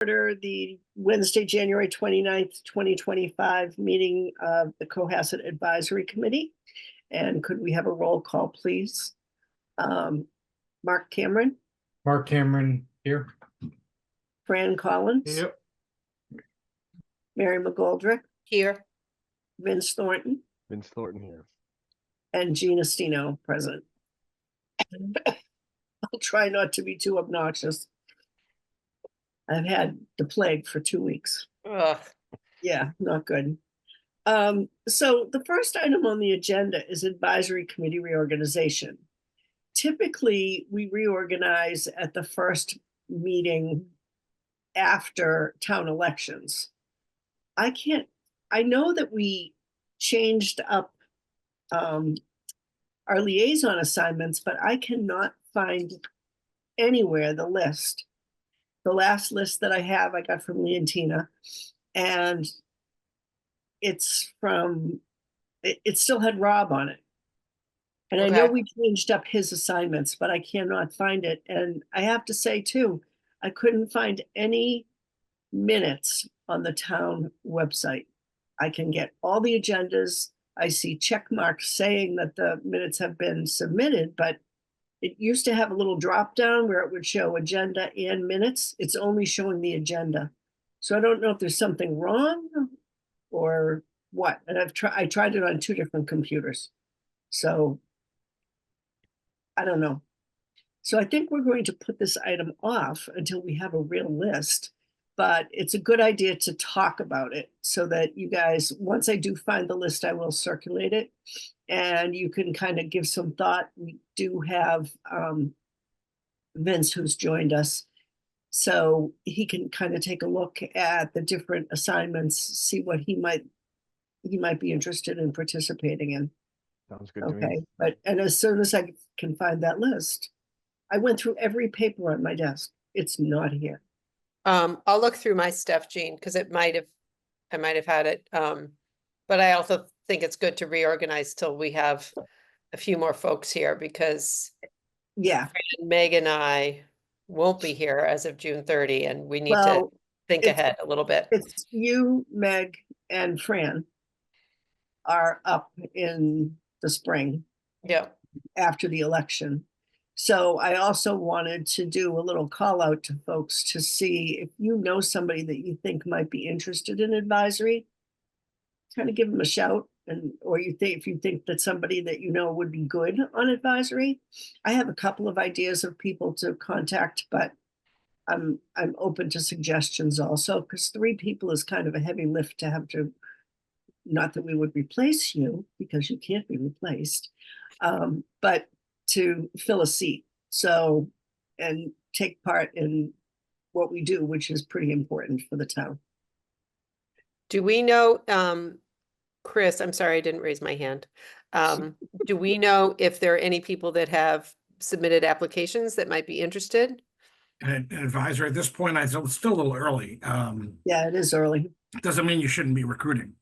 Order the Wednesday, January 29th, 2025 meeting of the Cohasset Advisory Committee. And could we have a roll call, please? Mark Cameron, Mark Cameron here. Fran Collins, Yep. Mary McGoldrick, Here. Vince Thornton, Vince Thornton here. and Gina Stino present. I'll try not to be too obnoxious. I've had the plague for 2 weeks. Ugh. Yeah, not good. So the first item on the agenda is advisory committee reorganization. Typically, we reorganize at the first meeting after town elections. I know that we changed up our liaison assignments, but I cannot find anywhere the list. The last list that I have, I got from Leontina, and it still had Rob on it. And I know Okay. we changed up his assignments, but I cannot find it. And I have to say too, I couldn't find any minutes on the town website. I can get all the agendas. I see check marks saying that the minutes have been submitted, but it used to have a little drop down where it would show agenda and minutes. It's only showing the agenda. So I don't know if there's something wrong or what. And I tried it on 2 different computers. So I don't know. So I think we're going to put this item off until we have a real list, but it's a good idea to talk about it so that you guys, once I do find the list, I will circulate it and you can kind of give some thought. We do have Vince who's joined us, so he can kind of take a look at the different assignments, see what he might be interested in participating in. Sounds good to me. Okay, and as soon as I can find that list, I went through every paper on my desk. It's not here. I'll look through my stuff, Jean, because I might have had it. But I also think it's good to reorganize till we have a few more folks here because Yeah, Meg and I won't be here as of June 30, and we need to well, think it's- ahead a little bit. it's you, Meg, and Fran are up in the spring Yeah. after the election. So I also wanted to do a little call out to folks to see if you know somebody that you think might be interested in advisory, kind of give them a shout. Or if you think that somebody that you know would be good on advisory. I have a couple of ideas of people to contact, but I'm open to suggestions also, because 3 people is kind of a heavy lift to have to, not that we would replace you because you can't be replaced, but to fill a seat. So, and take part in what we do, which is pretty important for the town. Do we know, Chris, I'm sorry, I didn't raise my hand. Do we know if there are any people that have submitted applications that might be interested? And advisor at this point, it's still a little early. Yeah, it is early. Doesn't mean you shouldn't be recruiting.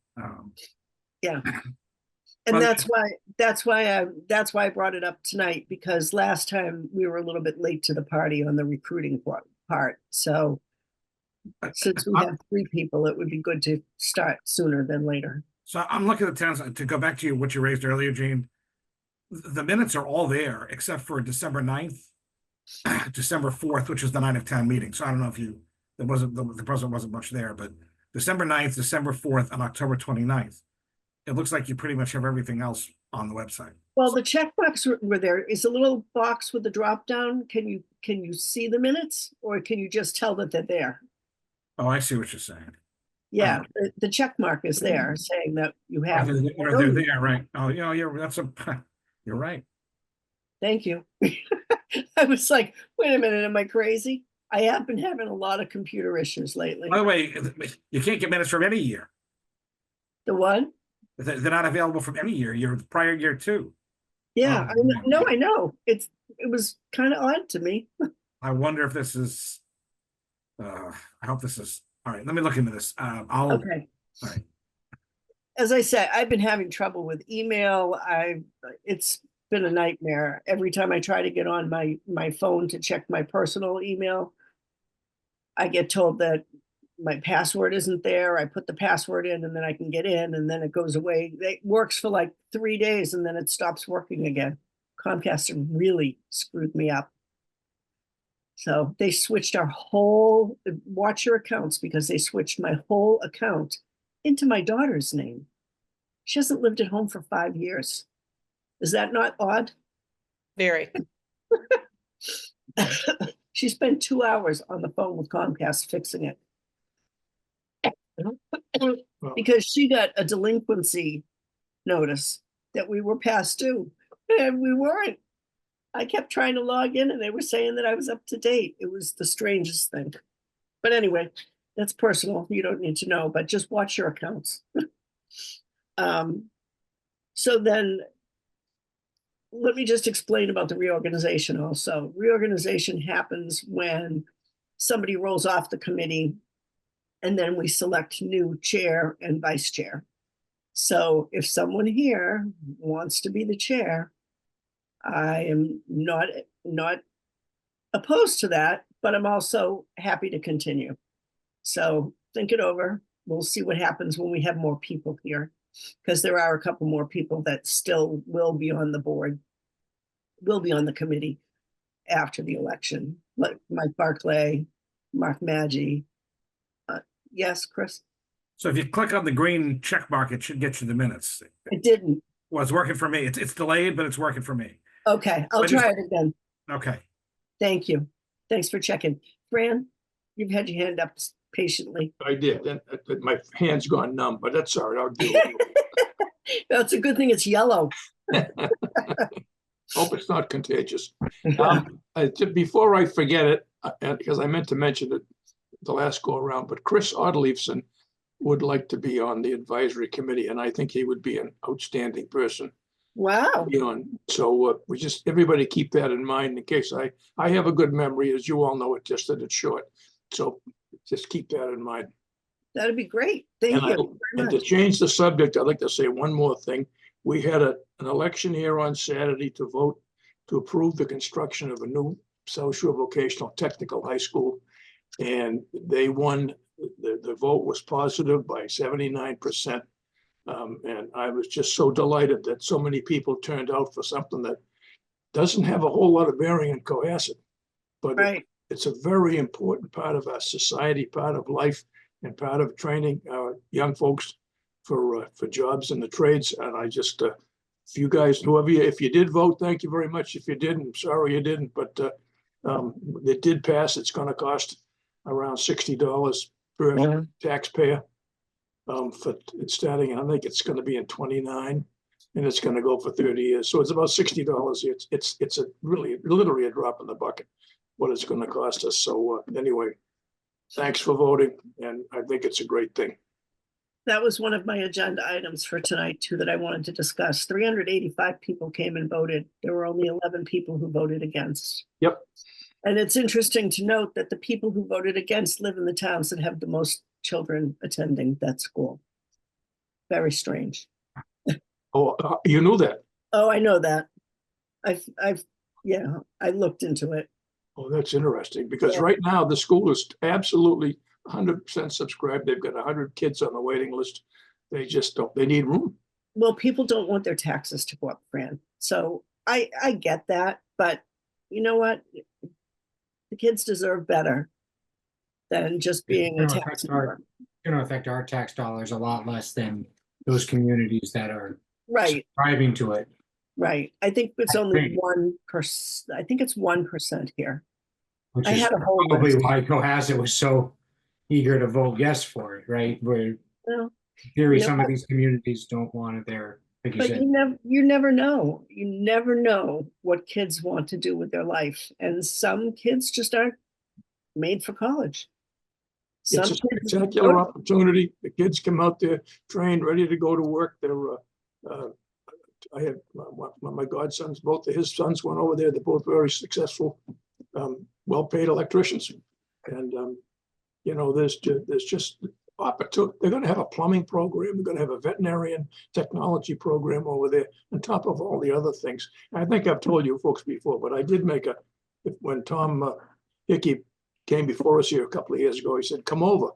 Yeah. And Well, that's why I brought it up tonight, because last time we were a little bit late to the party on the recruiting part. So since we have 3 people, it would be good to start sooner than later. So I'm looking at the towns, to go back to what you raised earlier, Gene. The minutes are all there except for December 9th, December 4th, which is the night of town meeting. So I don't know if the president wasn't much there, but December 9th, December 4th, and October 29th. It looks like you pretty much have everything else on the website. Well, the check marks were there. Is a little box with the drop down. Can you see the minutes, or can you just tell that they're there? Oh, I see what you're saying. Yeah, the check mark is there saying that you have. They're there, right? Oh, you're right. Thank you. I was like, wait a minute, am I crazy? I have been having a lot of computer issues lately. By the way, you can't get minutes from any year. The what? They're not available from any year. Your prior year too. Yeah, Oh, I know. It was kind of odd to me. I wonder if this is. I hope this is all right. Let me look into this. I'll. Okay. All right. As I said, I've been having trouble with email. It's been a nightmare. Every time I try to get on my phone to check my personal email, I get told that my password isn't there. I put the password in and then I can get in and then it goes away. It works for like 3 days and then it stops working again. Comcast really screwed me up. So they switched our whole, watch your accounts, because they switched my whole account into my daughter's name. She hasn't lived at home for 5 years. Is that not odd? Very. She spent 2 hours on the phone with Comcast fixing it. Because she got a delinquency notice that we were past due, and we weren't. I kept trying to log in and they were saying that I was up to date. It was the strangest thing. But anyway, that's personal. You don't need to know, but just watch your accounts. So then let me just explain about the reorganization also. Reorganization happens when somebody rolls off the committee and then we select new chair and vice chair. So if someone here wants to be the chair, I am not opposed to that, but I'm also happy to continue. So think it over. We'll see what happens when we have more people here, because there are a couple more people that still will be on the board, will be on the committee after the election, like Mike Barclay, Mark Maggi. Yes, Chris? So if you click on the green check mark, it should get you the minutes. It didn't. Well, it's working for me. It's delayed, but it's working for me. Okay, I'll try it again. Okay. Thank you. Thanks for checking. Fran, you've had your hand up patiently. I did, and my hand's gone numb, but that's all right, I'll do it. That's a good thing it's yellow. Hope it's not contagious. Before I forget it, because I meant to mention it the last go around, but Chris Oddleifson would like to be on the advisory committee, and I think he would be an outstanding person Wow. to be on. So everybody keep that in mind in case I have a good memory, as you all know, it just that it's short. So just keep that in mind. That'd be great. Thank you very And to much. change the subject, I'd like to say one more thing. We had an election here on Saturday to vote to approve the construction of a new South Shore Vocational Technical High School. And they won, the vote was positive by 79%. And I was just so delighted that so many people turned out for something that doesn't have a whole lot of bearing in Cohasset. But Right. it's a very important part of our society, part of life, and part of training our young folks for jobs in the trades. And I just, if you guys, if you did vote, thank you very much. If you didn't, sorry you didn't, but it did pass. It's going to cost around $60 per taxpayer for starting. I think it's going to be in 29, and it's going to go for 30 years. So it's about $60. It's a really literally a drop in the bucket what it's going to cost us. So anyway, thanks for voting, and I think it's a great thing. That was one of my agenda items for tonight too, that I wanted to discuss. 385 people came and voted. There were only 11 people who voted against. Yep. And it's interesting to note that the people who voted against live in the towns that have the most children attending that school. Very strange. Oh, you knew that? Oh, I know that. I looked into it. Oh, that's interesting, because Yeah. right now the school is absolutely 100% subscribed. They've got 100 kids on the waiting list. They just don't, they need room. Well, people don't want their taxes to go up, Fran. So I get that, but you know what? The kids deserve better than just being a It's gonna tax affect our- number. Gonna affect our tax dollars a lot less than those communities that are Right, subscribing to it. right. I think it's I only agree. 1%. I think it's 1% here. Which I is had a whole probably list. why Cohasset was so eager to vote yes for it, right? Where Well, in theory, you know some of what? these communities don't want it there. Like you But said, you never know. You never know what kids want to do with their life. And some kids just aren't made for college. Some It's a kids spectacular go- opportunity. The kids come out there trained, ready to go to work. They're, I had my godsons, both of his sons went over there. They're both very successful, well-paid electricians. And, you know, there's just opportunity. They're going to have a plumbing program. They're going to have a veterinarian technology program over there on top of all the other things. I think I've told you folks before, but I did make when Tom Hickey came before us here a couple of years ago. He said, come over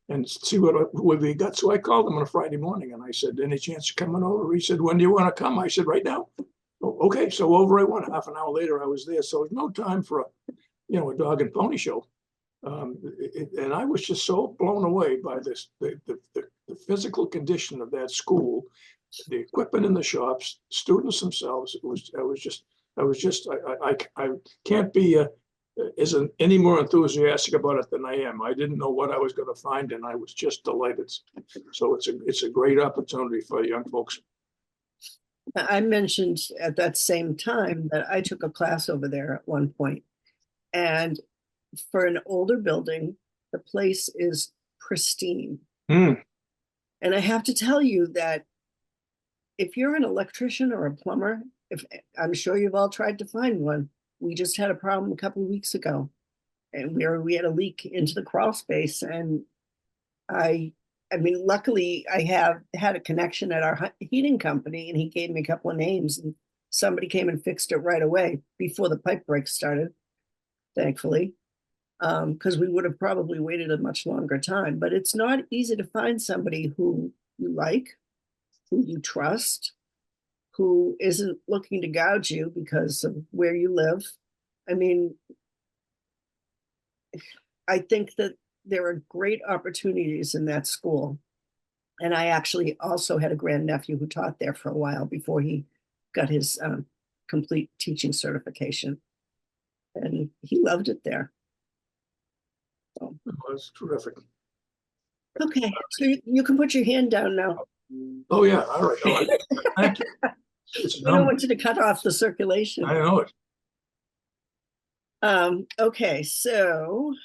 and see what we got. So I called him on a Friday morning and I said, any chance of coming over? He said, when do you want to come? I said, right now. Oh, okay, so over I went. Half an hour later, I was there. So it's no time for a dog and pony show. And I was just so blown away by this, the physical condition of that school, the equipment in the shops, students themselves. I can't be isn't any more enthusiastic about it than I am. I didn't know what I was going to find, and I was just delighted. So it's a great opportunity for young folks. I mentioned at that same time that I took a class over there at one point, and for an older building, the place is pristine. Hmm. And I have to tell you that if you're an electrician or a plumber, I'm sure you've all tried to find one. We just had a problem a couple of weeks ago, and we had a leak into the crawl space, and I mean, luckily I have had a connection at our heating company, and he gave me a couple of names, and somebody came and fixed it right away before the pipe break started, thankfully, because we would have probably waited a much longer time. But it's not easy to find somebody who you like, who you trust, who isn't looking to gouge you because of where you live. I mean, I think that there are great opportunities in that school. And I actually also had a grandnephew who taught there for a while before he got his complete teaching certification. And he loved it there. So, It was terrific. okay, so you can put your hand down now. Oh, yeah, all right. All right. Thank you. It's We don't want you to cut off the circulation. I know it. Okay, so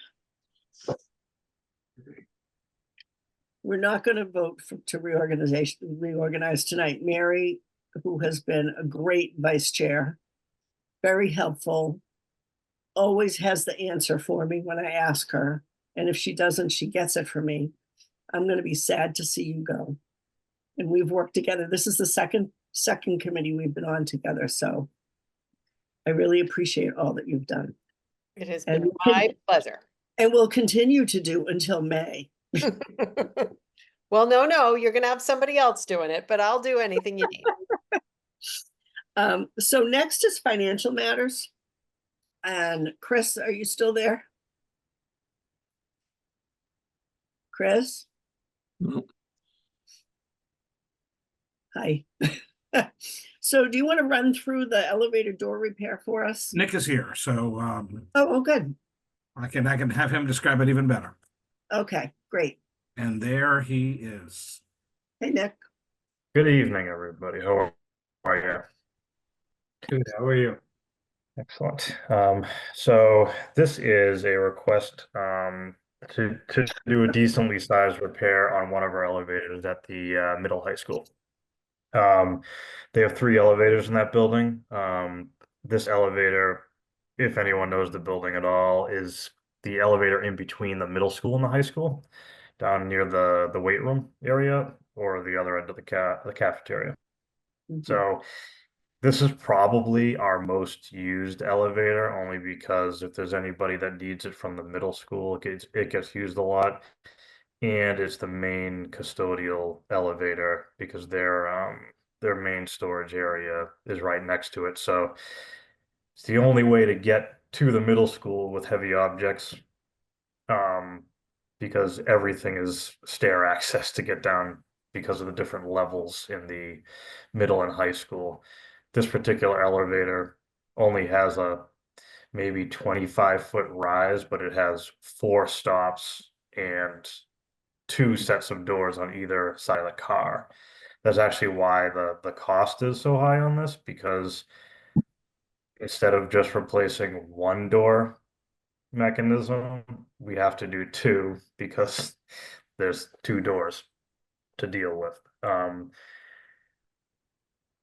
we're not going to vote to reorganize tonight. Mary, who has been a great vice chair, very helpful, always has the answer for me when I ask her. And if she doesn't, she gets it for me. I'm going to be sad to see you go. And we've worked together. This is the second committee we've been on together. So I really appreciate all that you've done. It has And been my pleasure. And we'll continue to do until May. Well, no, you're gonna have somebody else doing it, but I'll do anything you need. So next is financial matters. And Chris, are you still there? Chris? No. Hi. So do you want to run through the elevator door repair for us? Nick is here, so Oh, good. I can have him describe it even better. Okay, great. And there he is. Hey, Nick. Good evening, everybody. How are you? Good, how are you? Excellent. So this is a request to do a decently sized repair on one of our elevators at the middle high school. They have 3 elevators in that building. This elevator, if anyone knows the building at all, is the elevator in between the middle school and the high school, down near the weight room area or the other end of the cafeteria. So this is probably our most used elevator, only because if there's anybody that needs it from the middle school, it gets used a lot. And it's the main custodial elevator because their main storage area is right next to it. So it's the only way to get to the middle school with heavy objects, because everything is stair access to get down because of the different levels in the middle and high school. This particular elevator only has a maybe 25-foot rise, but it has 4 stops and 2 sets of doors on either side of the car. That's actually why the cost is so high on this, because instead of just replacing 1 door mechanism, we have to do 2 because there's 2 doors to deal with.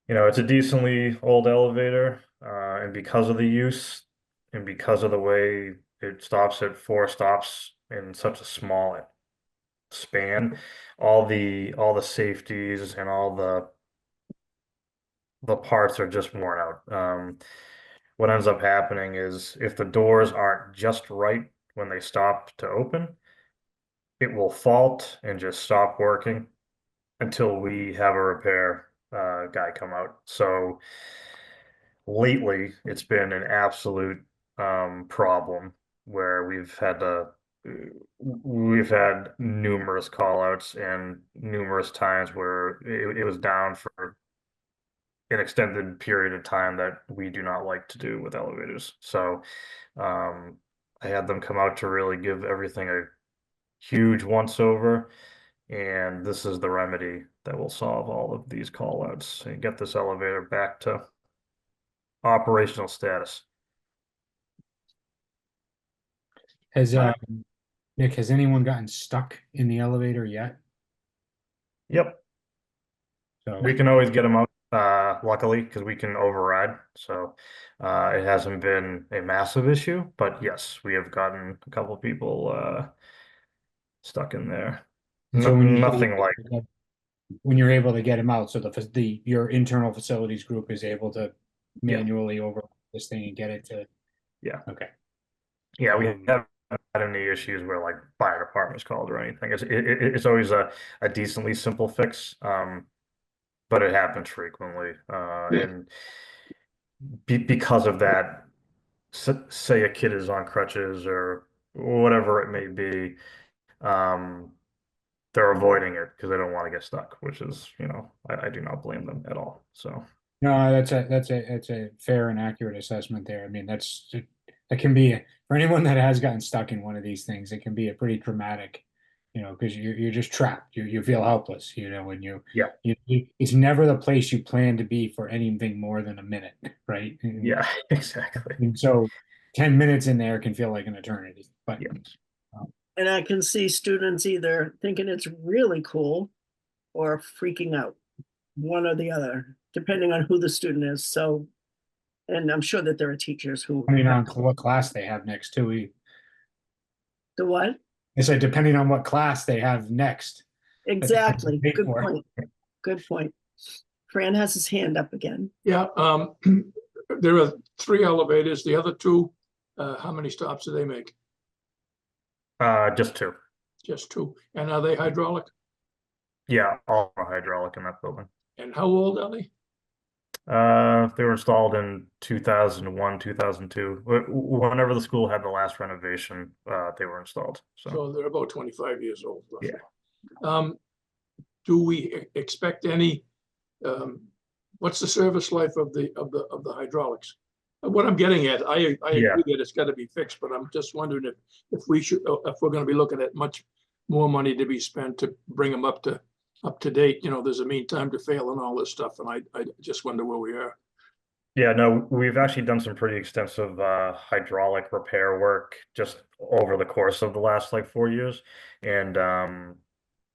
It's a decently old elevator, and because of the use and because of the way it stops at 4 stops in such a small span, all the safeties and all the parts are just worn out. What ends up happening is if the doors aren't just right when they stop to open, it will fault and just stop working until we have a repair guy come out. So lately, it's been an absolute problem where we've had numerous call outs and numerous times where it was down for an extended period of time that we do not like to do with elevators. So I had them come out to really give everything a huge once over, and this is the remedy that will solve all of these call outs and get this elevator back to operational status. Has, Nick, has anyone gotten stuck in the elevator yet? Yep, So, we can always get them out, luckily, because we can override. So it hasn't been a massive issue, but yes, we have gotten a couple people stuck in there. so when you Nothing like, when you're able to get them out, so your internal facilities group is able to Yeah. manually over this thing and get it to. Yeah. Okay. yeah, we haven't had any issues where like fire department's called or anything. It's always a decently simple fix, but it happens frequently. And because of that, say a kid is on crutches or whatever it may be, they're avoiding it because they don't want to get stuck, which is, I do not blame them at all. So No, that's a fair and accurate assessment there. I mean, that can be, for anyone that has gotten stuck in one of these things, it can be a pretty traumatic, because you're just trapped. You feel helpless, when Yeah. It's never the place you plan to be for anything more than a minute, right? yeah, exactly. And so 10 minutes in there can feel like an eternity, but Yeah. And I can see students either thinking it's really cool or freaking out, one or the other, depending on who the student is. So, and I'm sure that there are teachers who. depending on what class they have next too. The what? I said, depending on what class they have next. Exactly. Pay Good for it. point. Good point. Fran has his hand up again. Yeah, there are 3 elevators. The other 2, how many stops do they make? Just 2. Just 2. And are they hydraulic? Yeah, all are hydraulic in that building. And how old are they? They were installed in 2001, 2002. Whenever the school had the last renovation, they were installed. So So they're about 25 years old. roughly. Yeah. Do we expect any, what's the service life of the hydraulics? What I'm getting at, I agree Yeah. that it's gotta be fixed, but I'm just wondering if we're gonna be looking at much more money to be spent to bring them up to date. There's a mean time to fail and all this stuff, and I just wonder where we are. yeah, no, we've actually done some pretty extensive hydraulic repair work just over the course of the last like 4 years, and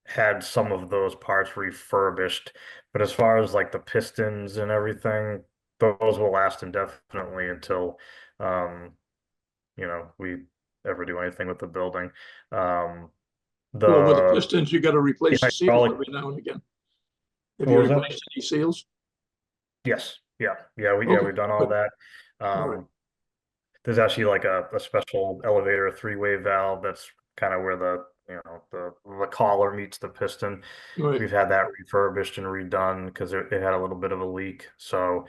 had some of those parts refurbished. But as far as like the pistons and everything, those will last indefinitely until we ever do anything with the building. Well, with the pistons, you gotta replace the seal hydraulic- every now and again. Have What you was that? replaced any seals? Yes, yeah, Okay, we've done all good. that. All right. There's actually like a special elevator 3-way valve that's kind of where the collar meets the piston. Right. We've had that refurbished and redone because it had a little bit of a leak. So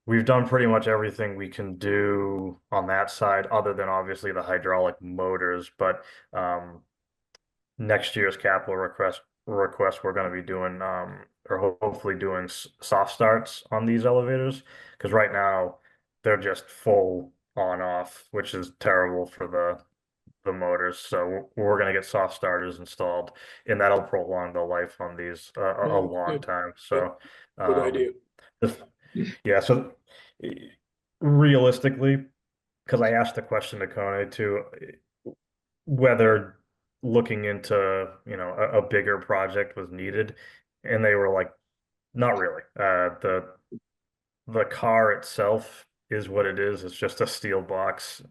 we've done pretty much everything we can do on that side, other than obviously the hydraulic motors. But next year's capital request, we're going to be doing or hopefully doing soft starts on these elevators, because right now they're just full on off, which is terrible for the motors. So we're going to get soft starters installed, and that'll prolong the life on these a Yeah, long good. time. So Good idea. yeah, so realistically, because I asked the question to Kone too, whether looking into a bigger project was needed, and they were like, not really. The car itself is what it is. It's just a steel box.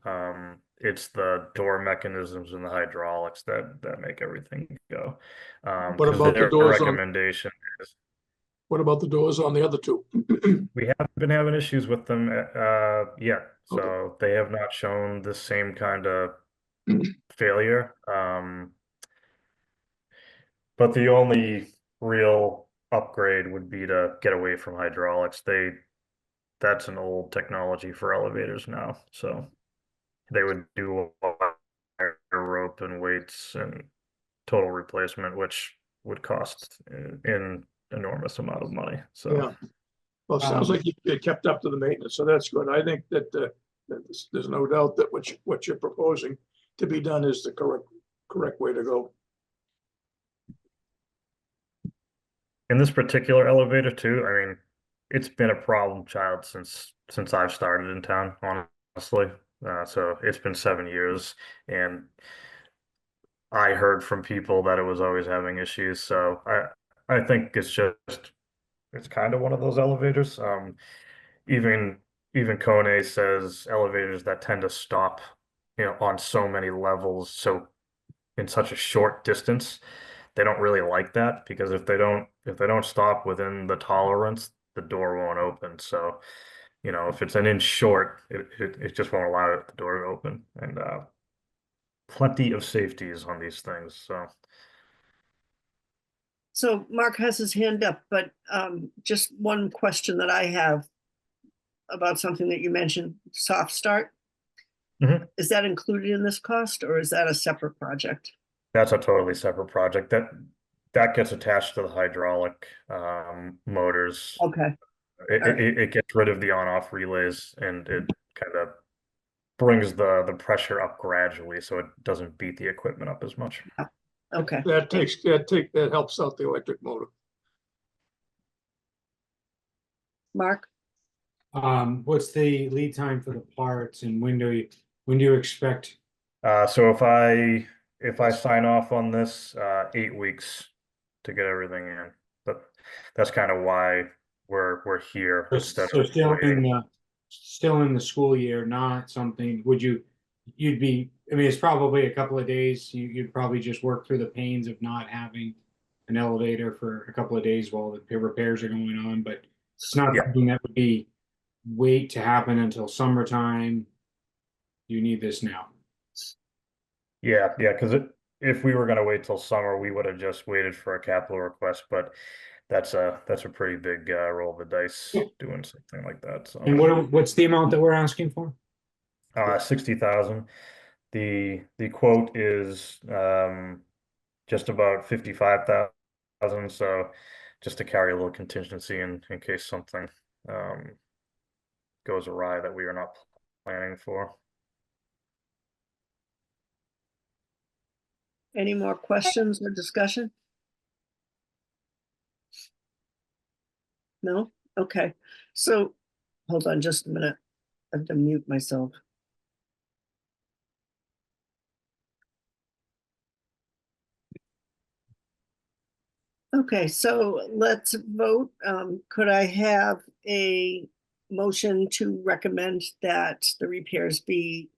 It's the door mechanisms and the hydraulics that make everything go. What 'Cause about the their doors on- recommendation is What about the doors on the other 2? we haven't been having issues with them yet. So Okay. they have not shown the same kind of failure. But the only real upgrade would be to get away from hydraulics. That's an old technology for elevators now, so they would do wire rope and weights and total replacement, which would cost an enormous amount of money. So Yeah. Well, it sounds like you kept up to the maintenance, so that's good. I think that, that there's no doubt that what you're proposing to be done is the correct way to go. in this particular elevator too, I mean, it's been a problem child since I've started in town, honestly. So it's been 7 years, and I heard from people that it was always having issues. So I think it's kind of one of those elevators. Even Kone says elevators that tend to stop, on so many levels, so in such a short distance, they don't really like that, because if they don't stop within the tolerance, the door won't open. So, if it's an inch short, it just won't allow the door to open. And plenty of safeties on these things. So Mark has his hand up, but just one question that I have about something that you mentioned, soft start. Mhm. Is that included in this cost, or is that a separate project? That's a totally separate project. That gets attached to the hydraulic motors. Okay, It gets rid of the on-off relays, and it kind of brings the pressure up gradually, so it doesn't beat the equipment up as much. okay. That helps out the electric motor. Mark? What's the lead time for the parts, and when do you expect? So if I sign off on this, 8 weeks to get everything in. But that's kind of why we're here instead So of waiting. still in the school year, not something, you'd be, I mean, it's probably a couple of days, you'd probably just work through the pains of not having an elevator for a couple of days while the repairs are going on, but it's not Yeah. something that would be wait to happen until summertime. You need this now. Yeah, because if we were gonna wait till summer, we would have just waited for a capital request, but that's a pretty big roll of the dice doing something like that. So And what's the amount that we're asking for? 60,000. The quote is just about 55,000. So just to carry a little contingency in case something goes awry that we are not planning for. Any more questions or discussion? No? Okay. So, hold on just a minute. I have to mute myself. Okay, so let's vote. Could I have a motion to recommend that the repairs be,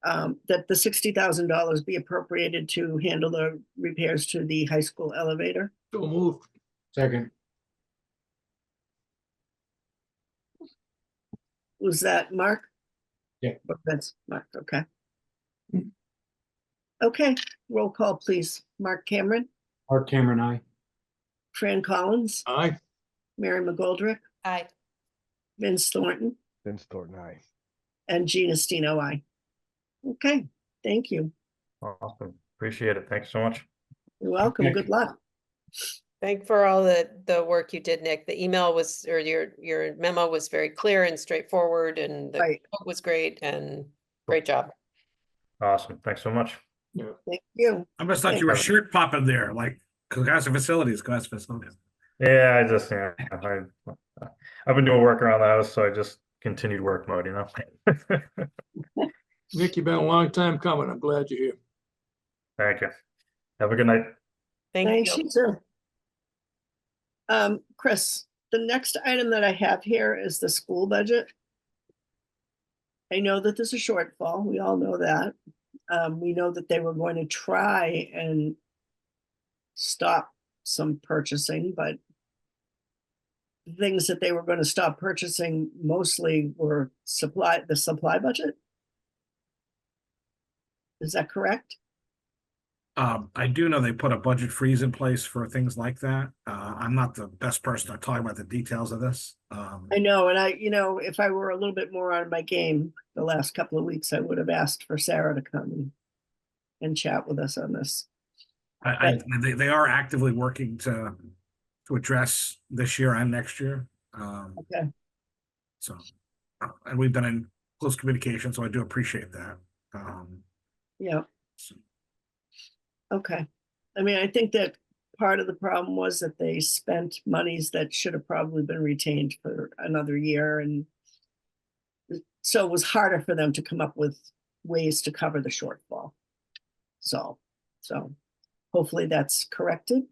that the $60,000 be appropriated to handle the repairs to the high school elevator? So move. Second. Was that Mark? Yeah. That's Mark, okay. Okay, roll call, please. Mark Cameron, Mark Cameron, aye. Fran Collins, Aye. Mary McGoldrick, Aye. Vince Thornton, Vince Thornton, aye. and Gina Stino, aye. Okay, thank you. Awesome. Appreciate it. Thanks so much. You're welcome. Okay. Good luck. Thank for all the work you did, Nick. The email was, or your memo was very clear and straightforward, and the Right. quote was great, and great job. Awesome. Thanks so much. Thank you. I must thought you were shirt popping there, like Cohasset Facilities. Yeah, I've been doing work around the house, so I just continued work mode, Nick, you've been a long time coming. I'm glad you're here. Thank you. Have a good night. Thank Thanks, you. you too. Chris, the next item that I have here is the school budget. I know that there's a shortfall. We all know that. We know that they were going to try and stop some purchasing, but the things that they were going to stop purchasing mostly were the supply budget. Is that correct? I do know they put a budget freeze in place for things like that. I'm not the best person to talk about the details of this. I know, and if I were a little bit more on my game the last couple of weeks, I would have asked for Sarah to come and chat with us on this. They are actively working to address this year and next year. Okay, So, and we've been in close communication, so I do appreciate that. yeah, So- okay. I mean, I think that part of the problem was that they spent monies that should have probably been retained for another year, and so it was harder for them to come up with ways to cover the shortfall. So hopefully that's corrected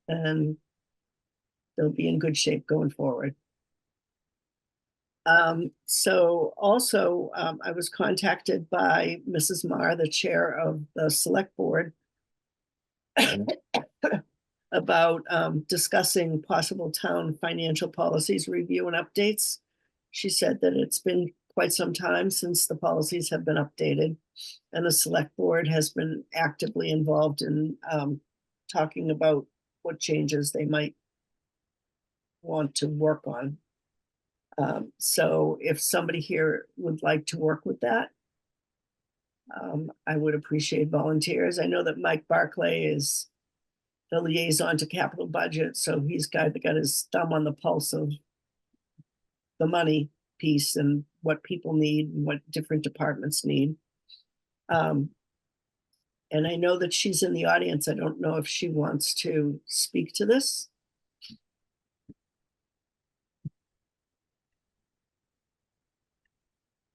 and they'll be in good shape going forward. So also, I was contacted by Mrs. Marr, the chair of the select board, about discussing possible town financial policies review and updates. She said that it's been quite some time since the policies have been updated, and the select board has been actively involved in talking about what changes they might want to work on. So if somebody here would like to work with that, I would appreciate volunteers. I know that Mike Barclay is the liaison to capital budget, so he's got his thumb on the pulse of the money piece and what people need and what different departments need. And I know that she's in the audience. I don't know if she wants to speak to this.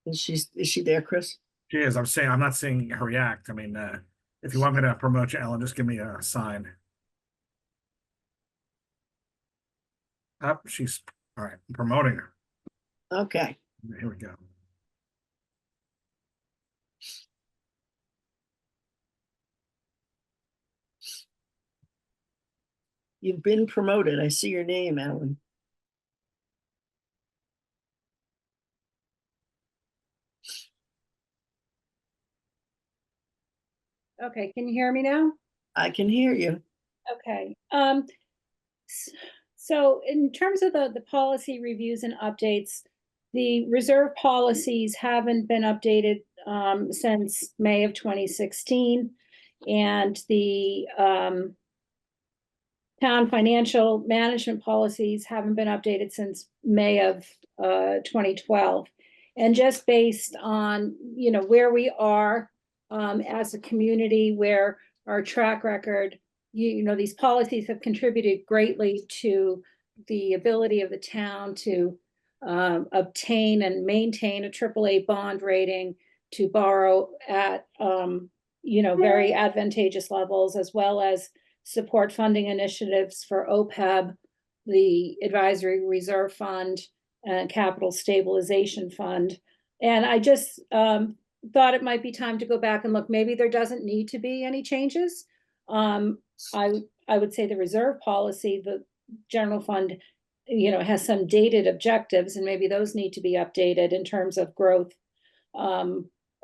Is she there, Chris? She is. I'm not seeing her react. I mean, if you want me to promote you, Ellen, just give me a sign. She's all right. I'm promoting her. Okay. Here we go. You've been promoted. I see your name, Alan. Okay, can you hear me now? I can hear you. Okay. So in terms of the policy reviews and updates, the reserve policies haven't been updated since May of 2016. And the town financial management policies haven't been updated since May of 2012. And just based on, where we are as a community, where our track record, these policies have contributed greatly to the ability of the town to obtain and maintain a AAA bond rating, to borrow at, very advantageous levels, as well as support funding initiatives for OPEB, the Advisory Reserve Fund, and Capital Stabilization Fund. And I just thought it might be time to go back and look. Maybe there doesn't need to be any changes. I would say the reserve policy, the general fund, has some dated objectives, and maybe those need to be updated in terms of growth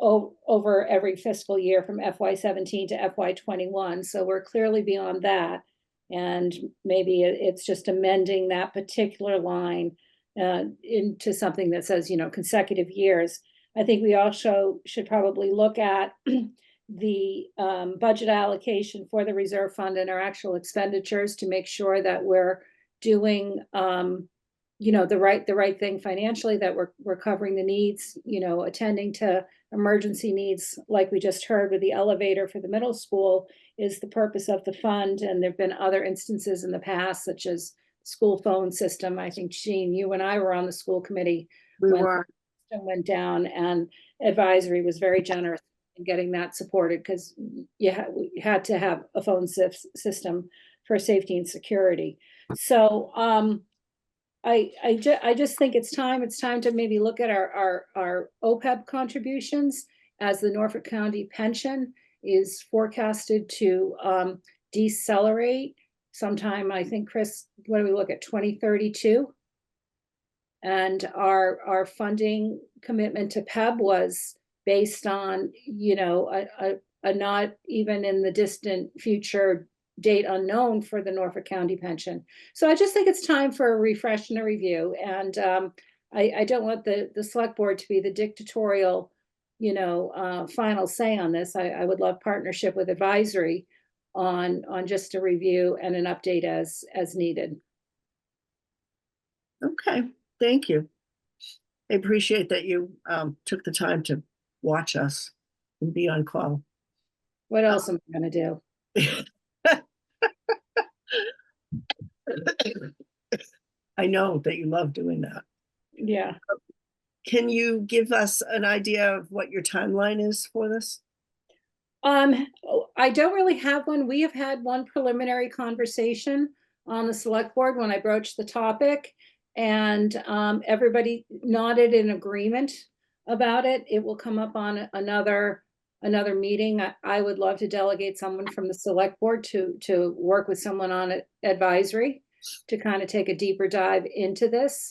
over every fiscal year from FY17 to FY21. So we're clearly beyond that. And maybe it's just amending that particular line into something that says, consecutive years. I think we also should probably look at the budget allocation for the reserve fund and our actual expenditures to make sure that we're doing the right thing financially, that we're covering the needs, attending to emergency needs, like we just heard with the elevator for the middle school, is the purpose of the fund. And there've been other instances in the past, such as school phone system. I think, Jean, you and I were on the school committee We when were. the system went down, and advisory was very generous in getting that supported, because you had to have a phone system for safety and security. So I just think it's time to maybe look at our OPEB contributions, as the Norfolk County pension is forecasted to decelerate sometime, I think, Chris, what do we look at, 2032? And our funding commitment to PEB was based on, a not even in the distant future date unknown for the Norfolk County pension. So I just think it's time for a refresh and a review. And I don't want the select board to be the dictatorial, final say on this. I would love partnership with advisory on just a review and an update as needed. Okay, thank you. I appreciate that you took the time to watch us and be on call. What else am I gonna do? I know that you love doing that. Yeah. Can you give us an idea of what your timeline is for this? I don't really have one. We have had one preliminary conversation on the select board when I broached the topic, and everybody nodded in agreement about it. It will come up on another meeting. I would love to delegate someone from the select board to work with someone on advisory to kind of take a deeper dive into this.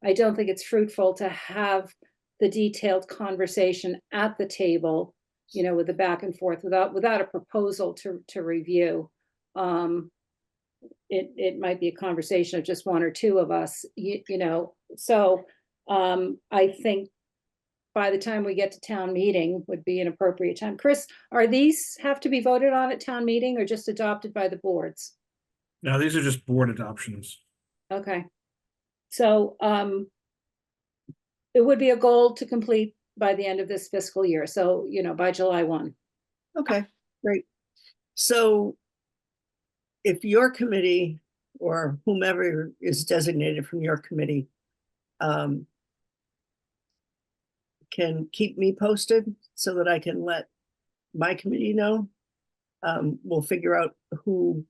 I don't think it's fruitful to have the detailed conversation at the table, with the back and forth without a proposal to review. It might be a conversation of just one or two of us, so I think by the time we get to town meeting would be an appropriate time. Chris, are these have to be voted on at town meeting or just adopted by the boards? No, these are just board adoptions. Okay. So it would be a goal to complete by the end of this fiscal year. So, by July 1. Okay, great. So if your committee or whomever is designated from your committee can keep me posted so that I can let my committee know, we'll figure out who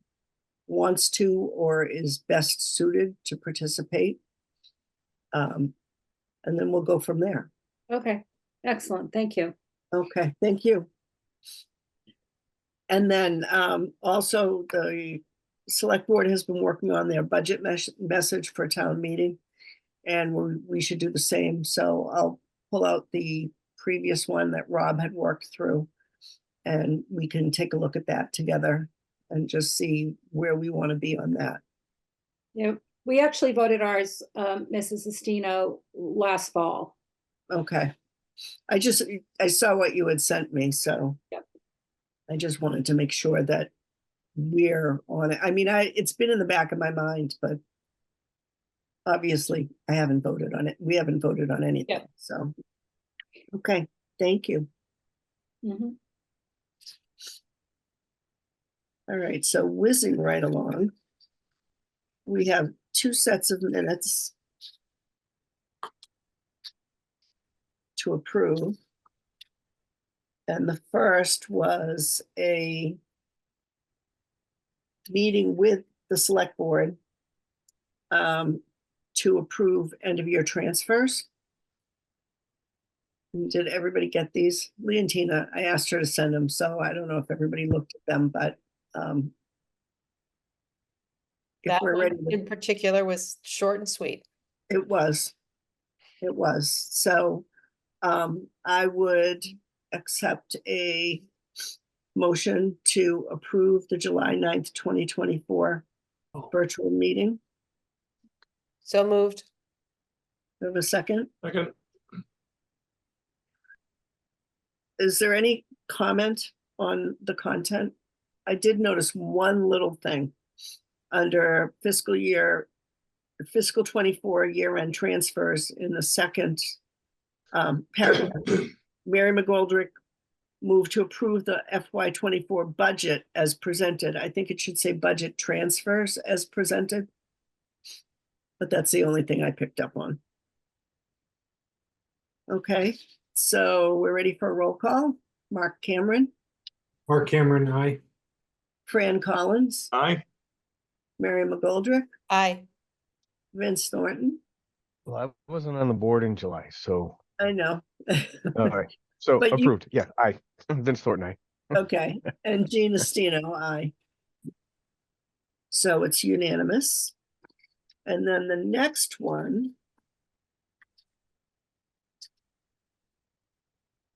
wants to or is best suited to participate. And then we'll go from there. Okay, excellent. Thank you. Okay, thank you. And then also the select board has been working on their budget message for town meeting. And we should do the same. So I'll pull out the previous one that Rob had worked through. And we can take a look at that together and just see where we want to be on that. Yeah, we actually voted ours, Mrs. Estino, last fall. Okay. I saw what you had sent me, so. Yep. I just wanted to make sure that we're on it. I mean, it's been in the back of my mind, but obviously I haven't voted on it. We haven't voted on anything, Yep. so. Okay, thank you. Mhm. All right, so whizzing right along. We have 2 sets of minutes to approve. And the first was a meeting with the select board to approve end of year transfers. Did everybody get these? Leontina, I asked her to send them, so I don't know if everybody looked at them, but if That we're one ready, in particular was short and sweet. it was. So I would accept a motion to approve the July 9th, 2024 virtual meeting. So moved. Do I have a second? Second, Is there any comment on the content? I did notice one little thing under fiscal 24 year-end transfers in the second paragraph. Mary McGoldrick moved to approve the FY24 budget as presented. I think it should say budget transfers as presented. But that's the only thing I picked up on. Okay, so we're ready for a roll call. Mark Cameron, Mark Cameron, aye. Fran Collins, aye. Mary McGoldrick, Aye. Vince Thornton. Well, I wasn't on the board in July, so, I know. all right. So But you- approved. Yeah, aye. Vince Thornton, aye. Okay, and Gina Stino, aye. So it's unanimous. And then the next one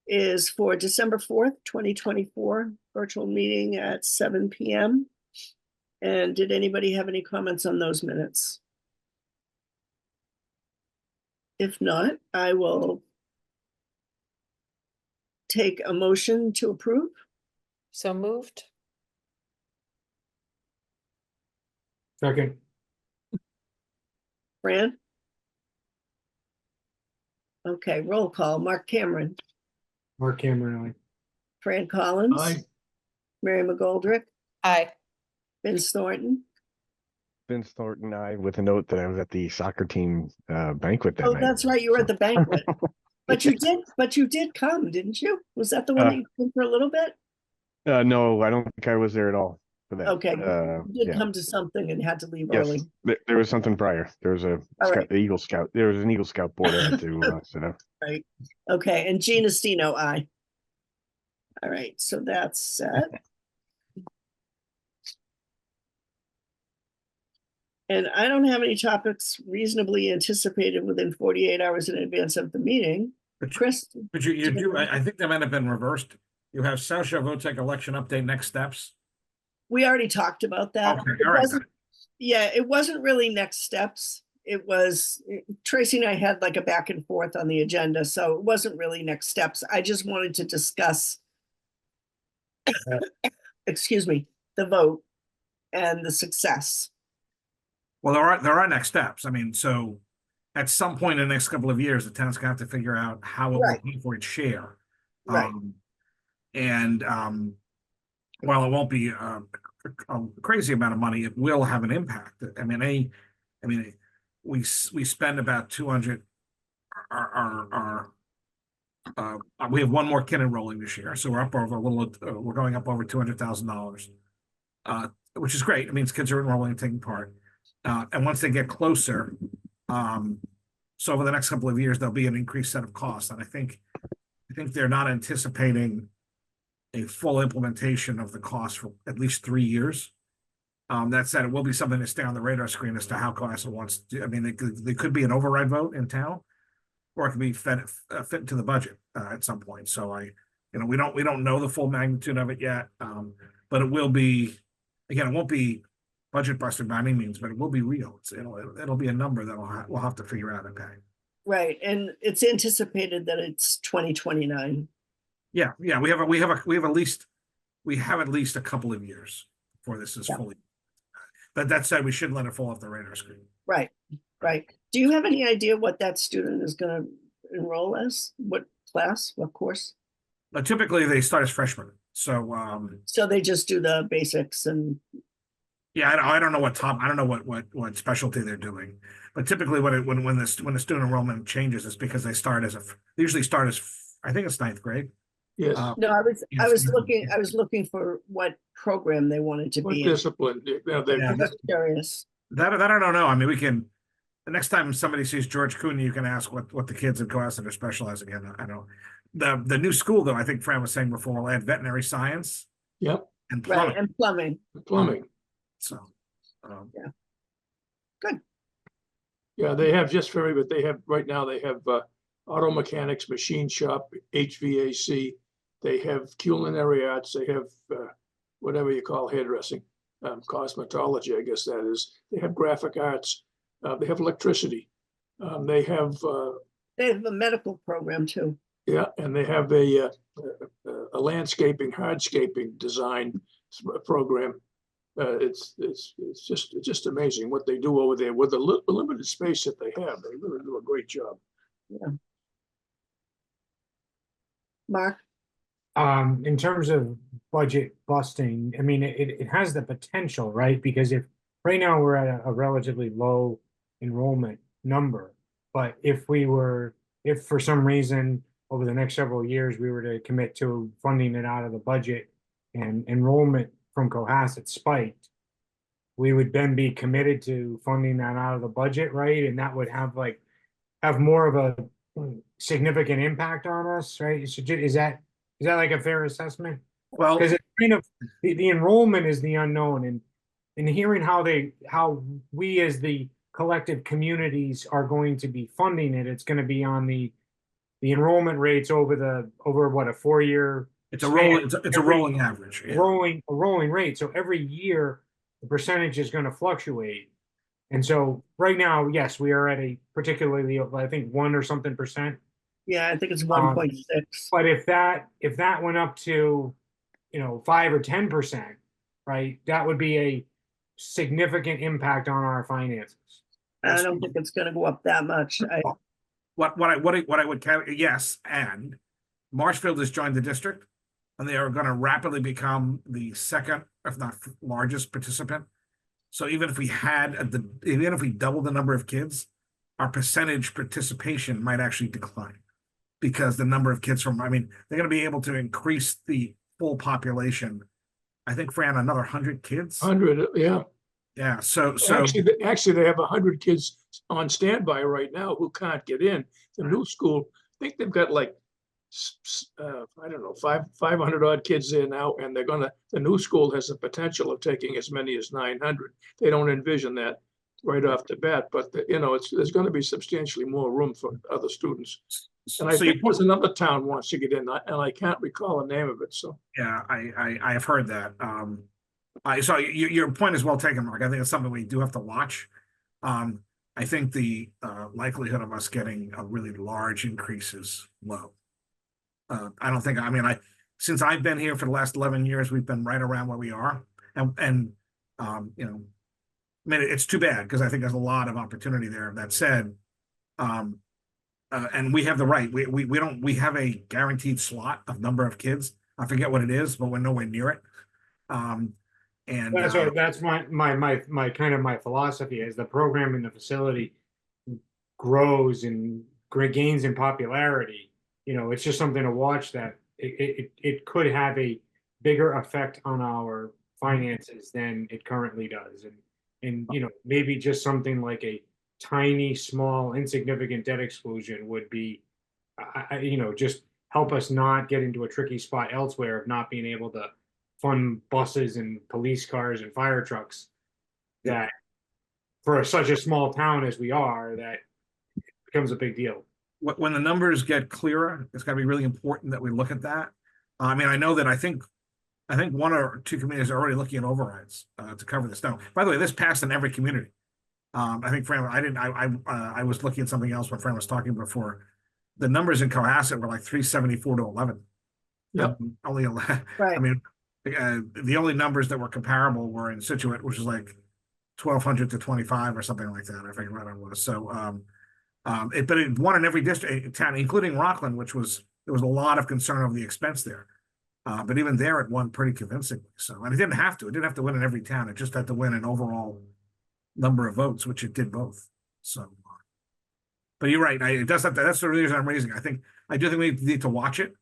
is for December 4th, 2024, virtual meeting at 7 PM. And did anybody have any comments on those minutes? If not, I will take a motion to approve. So moved. Second, Fran? Okay, roll call. Mark Cameron, Mark Cameron, aye. Fran Collins. Aye. Mary McGoldrick, Aye. Vince Thornton. Vince Thornton, I, with a note that I was at the soccer team banquet that Oh, night. that's right, you were at the banquet. But you did come, didn't you? Was that the one that you came for a little bit? No, I don't think I was there at all for that. Okay, you did Yeah. come to something and had to leave Yes, early. there was something prior. There was a All right. Eagle Scout. There was an Eagle Scout board I had to sit up. Right, okay, and Gina Stino, aye. All right, so that's set. And I don't have any topics reasonably anticipated within 48 hours in advance of the meeting. But you- Chris, But you do, I think that might have been reversed. You have South Shore Votek election update next steps. we already talked about that. Okay, It all right. wasn't- Yeah, it wasn't really next steps. It was, Tracy and I had like a back and forth on the agenda, so it wasn't really next steps. I just wanted to discuss excuse me, the vote and the success. Well, there are next steps. I mean, so at some point in the next couple of years, the town's gonna have to figure out how it will Right. pay for its share. Right. While it won't be a crazy amount of money, it will have an impact. I mean, we spend about 200. We have one more kid enrolling this year, so we're up over we're going up over $200,000, which is great. It means kids are enrolling and taking part. And once they get closer, so over the next couple of years, there'll be an increased set of costs. And I think they're not anticipating a full implementation of the cost for at least 3 years. That said, it will be something to stay on the radar screen as to how Cohasset wants to. I mean, they could be an override vote in town, or it could be fit into the budget at some point. So we don't know the full magnitude of it yet, but it will be. Again, it won't be budget buster by any means, but it will be real. It'll be a number that we'll have to figure out and pay. Right, and it's anticipated that it's 2029. Yeah, we have at least a couple of years before this is Yeah. fully. But that said, we shouldn't let it fall off the radar screen. Right, right. Do you have any idea what that student is gonna enroll as? What class, what course? But typically they start as freshmen. So So they just do the basics and, yeah, I don't know what specialty they're doing, but typically when the student enrollment changes, it's because they usually start as I think it's 9th grade. Yes, no, I Yes. was looking for what program they wanted to what be in. discipline? Yeah, Just curious. That I don't know. I mean, the next time somebody sees George Cooney, you can ask what the kids in Cohasset are specializing in. I know the new school though. I think Fran was saying before will add veterinary science Yep, and Right, plumbing. and plumbing. plumbing. So Yeah, they have but they have, right now, they have auto mechanics, machine shop, HVAC. They have culinary arts, they have whatever you call hairdressing, cosmetology, I guess that is. They have graphic arts, they have electricity. They have, They have a medical program too. yeah, and they have a landscaping, hardscaping design program. It's just amazing what they do over there with the limited space that they have. They really do a great job. Mark, In terms of budget busting, I mean, it has the potential, right? Because if right now we're at a relatively low enrollment number, but if for some reason over the next several years, we were to commit to funding it out of the budget and enrollment from Cohasset spiked, we would then be committed to funding that out of the budget, right? And that would have more of a significant impact on us, right? So is that like a fair assessment? well, Because it's kind of the enrollment is the unknown, and hearing how we as the collective communities are going to be funding it, it's going to be on the the enrollment rates over what, a 4-year It's a rolling, it's a rolling average. Yeah. rolling rate. So every year the percentage is going to fluctuate. And so right now, yes, we are at a particularly, I think 1 or something percent. Yeah, I think it's 1.6. But if that went up to, 5 or 10%, right, that would be a significant impact on our finances. I don't think it's gonna go up that much. What I would carry, yes, and Marshfield has joined the district, and they are going to rapidly become the second, if not largest participant. So even if we doubled the number of kids, our percentage participation might actually decline because the number of kids they're going to be able to increase the full population. I think, Fran, another 100 kids. 100, yeah. Yeah. So Actually, they have 100 kids on standby right now who can't get in. The new school, I think they've got like, I don't know, 500 odd kids there now, and the new school has the potential of taking as many as 900. They don't envision that right off the bat, but there's going to be substantially more room for other students. And I think there's another town wants to get in, and I can't recall the name of it. So yeah, I have heard that. So your point is well taken, Mark. I think it's something we do have to watch. I think the likelihood of us getting a really large increase is low. I don't think. Since I've been here for the last 11 years, we've been right around where we are, and it's too bad because I think there's a lot of opportunity there. That said, and we have the right. We have a guaranteed slot of number of kids. I forget what it is, but we're nowhere near it. And that's my kind of my philosophy as the program in the facility grows and gains in popularity. It's just something to watch that it could have a bigger effect on our finances than it currently does. And maybe just something like a tiny, small, insignificant debt exclusion would be, just help us not get into a tricky spot elsewhere of not being able to fund buses and police cars and fire trucks that for such a small town as we are, that becomes a big deal. When the numbers get clearer, it's going to be really important that we look at that. I know that I think 1 or 2 communities are already looking at overrides to cover this. Now, by the way, this passed in every community. I think Fran, I was looking at something else when Fran was talking before. The numbers in Cohasset were like 374 to 11. Yep. Only 11. Right. The only numbers that were comparable were in Situate, which is like 1,200 to 25 or something like that. I forget what it was. So, but it won in every district town, including Rockland, there was a lot of concern over the expense there. But even there, it won pretty convincingly. So, and it didn't have to. It didn't have to win in every town. It just had to win an overall number of votes, which it did both. So, but you're right. It does have to. That's the reason I'm raising. I do think we need to watch it.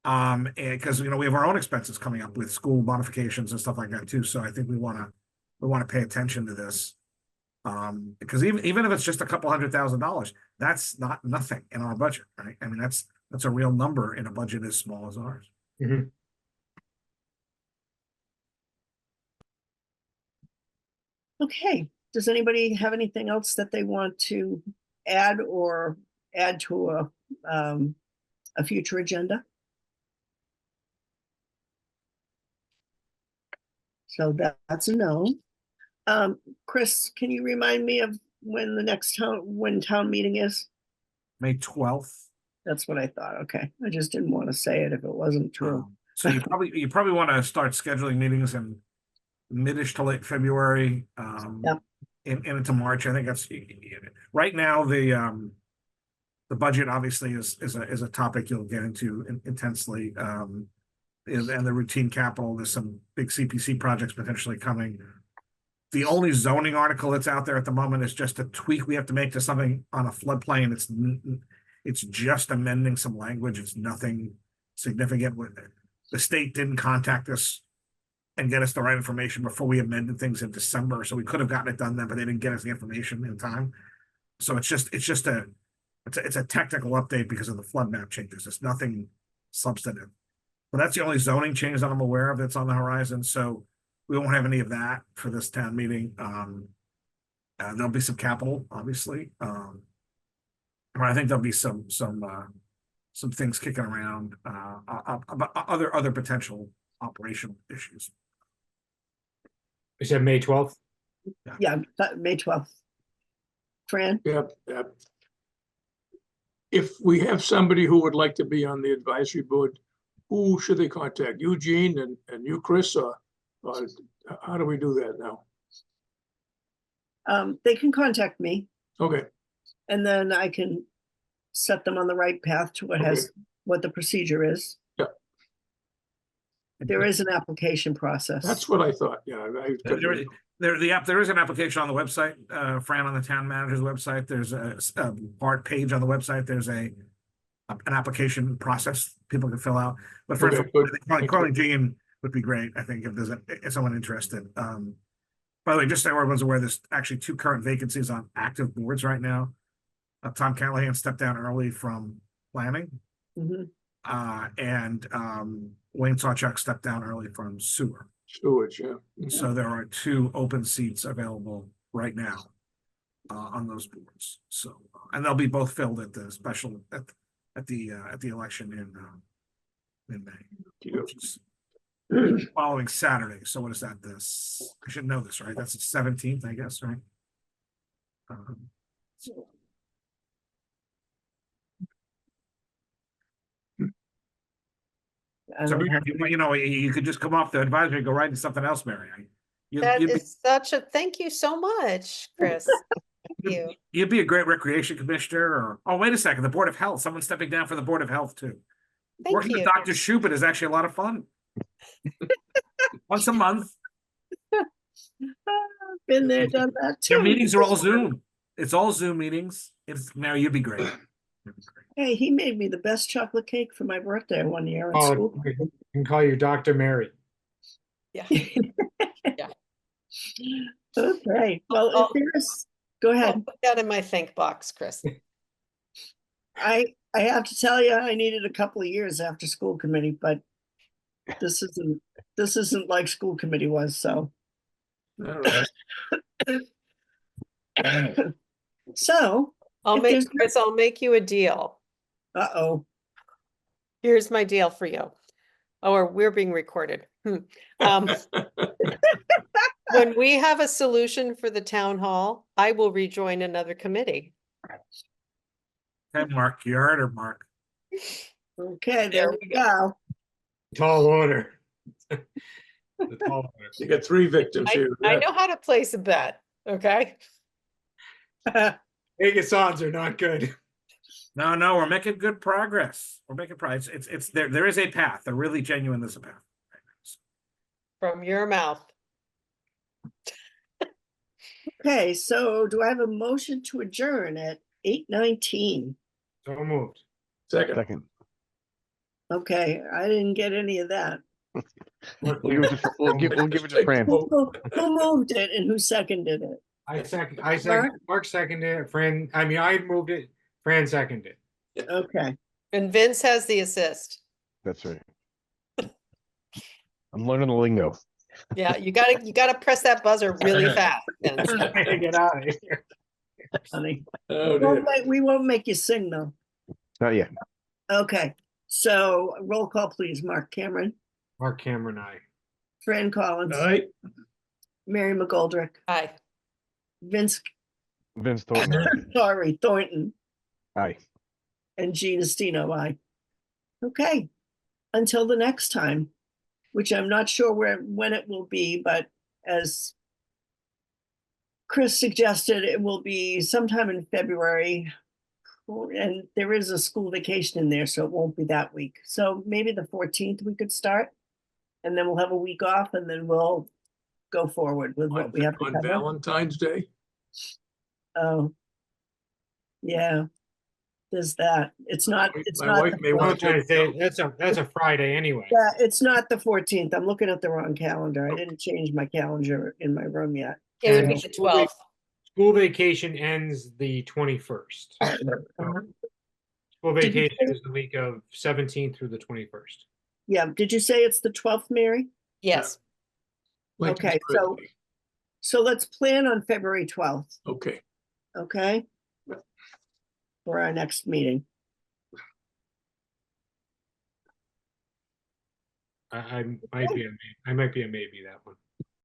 And because we have our own expenses coming up with school modifications and stuff like that too. So I think we want to pay attention to this. Because even if it's just a couple $100,000, that's not nothing in our budget, right? That's a real number in a budget as small as ours. Mm-hmm. Okay, does anybody have anything else that they want to add to a future agenda? So that's a no. Chris, can you remind me of when the next town meeting is? May 12th. That's what I thought. Okay, I just didn't want to say it if it wasn't true. So you probably want to start scheduling meetings in mid-ish to late February, Yep. and into March. I think that's right now. The budget obviously is a topic you'll get into intensely. And the routine capital. There's some big CPC projects potentially coming. The only zoning article that's out there at the moment is just a tweak we have to make to something on a floodplain. It's just amending some language. It's nothing significant. The state didn't contact us and get us the right information before we amended things in December. So we could have gotten it done then, but they didn't get us the information in time. So it's a technical update because of the flood map changes. It's nothing substantive. But that's the only zoning change that I'm aware of that's on the horizon. So we won't have any of that for this town meeting. There'll be some capital, obviously. But I think there'll be some some things kicking around, about other potential operational issues. You said May 12th? Yeah, May 12th. Fran? Yep, yep. If we have somebody who would like to be on the advisory board, who should they contact? Eugene and you, Chris, or how do we do that now? They can contact me Okay, and then I can set them on the right path to what the procedure is. Yep. There is an application process. that's what I thought, yeah. There is an application on the website, Fran, on the town manager's website. There's a part page on the website. There's an application process people can fill out. But for Okay, good. calling Gene would be great, I think, if someone interested. By the way, just so everyone's aware, there's actually 2 current vacancies on active boards right now. Tom Callahan stepped down early from planning, Mhm. and Wayne Sawchuk stepped down early from sewer. Storage, yeah. So there are 2 open seats available right now on those boards. So, and they'll be both filled at the special at the election in May, which is following Saturday. So what is that? I should know this, right? That's the 17th, I guess, right? I So don't have- you could just come off the advisory and go right into something else, Mary. That You'd be- is such a, thank you so much, Chris. Thank you. You'd be a great recreation commissioner, or, oh, wait a second, the Board of Health, someone's stepping down for the Board of Health too. Thank Working with you. Dr. Schubert is actually a lot of fun. Once a month, Been there, done that too. their meetings are all Zoom. It's all Zoom meetings. Mary, you'd be great. You'd be great. Hey, he made me the best chocolate cake for my birthday one year at Oh, school. you can call you Dr. Mary. Yeah. Okay, well, Oh. if there's, go I'll ahead. put that in my think box, Chris. I have to tell you, I needed a couple of years after school committee, but this isn't like school committee was, so. All right. So, If there's no- Chris, I'll make you a deal. uh-oh, Here's my deal for you. Oh, or we're being recorded. Um, when we have a solution for the town hall, I will rejoin another committee. Okay, Mark, you heard her, Mark. okay, there we go. Tall order. The tall order. You got 3 victims here. I know how to place a bet, okay? Vegas odds are not good. No, we're making good progress. We're making progress. It's there is a path. There really genuine is a path. From your mouth. Okay, so do I have a motion to adjourn at 8:19? So moved. Second. Second. Okay, I didn't get any of that. We'll give it to Fran. Who moved it and who seconded it? I second, Mark seconded it, Fran, I moved it, Fran seconded it. Okay, And Vince has the assist. That's right. I'm learning the lingo. Yeah, you gotta press that buzzer really fast. Vince. Get out of here. honey. Oh, dear. We won't make you sing though. Not yet. Okay, so roll call, please. Mark Cameron, Mark Cameron, I. Fran Collins, All right. Mary McGoldrick, Hi. Vince, Vince Thornton. sorry, Thornton, Aye. and Gina Stino, aye. Okay, until the next time, which I'm not sure when it will be, but as Chris suggested, it will be sometime in February. And there is a school vacation in there, so it won't be that week. So maybe the 14th we could start. And then we'll have a week off and then we'll go forward with what we have to On cover. Valentine's Day. Oh. Yeah. There's that. It's not My the wife may want Valentine's Day, that's a Friday anyway. Yeah, it's not the 14th. I'm looking at the wrong calendar. I didn't change my calendar in my room yet. It would be And the 12th. School vacation ends the 21st. Uh-huh. School Did you vacation say- is the week of 17th through the 21st. Yeah, did you say it's the 12th, Mary? Yes. Lincoln's Okay, so- birthday. So let's plan on February 12th, Okay, okay? For our next meeting. I might be a maybe that one.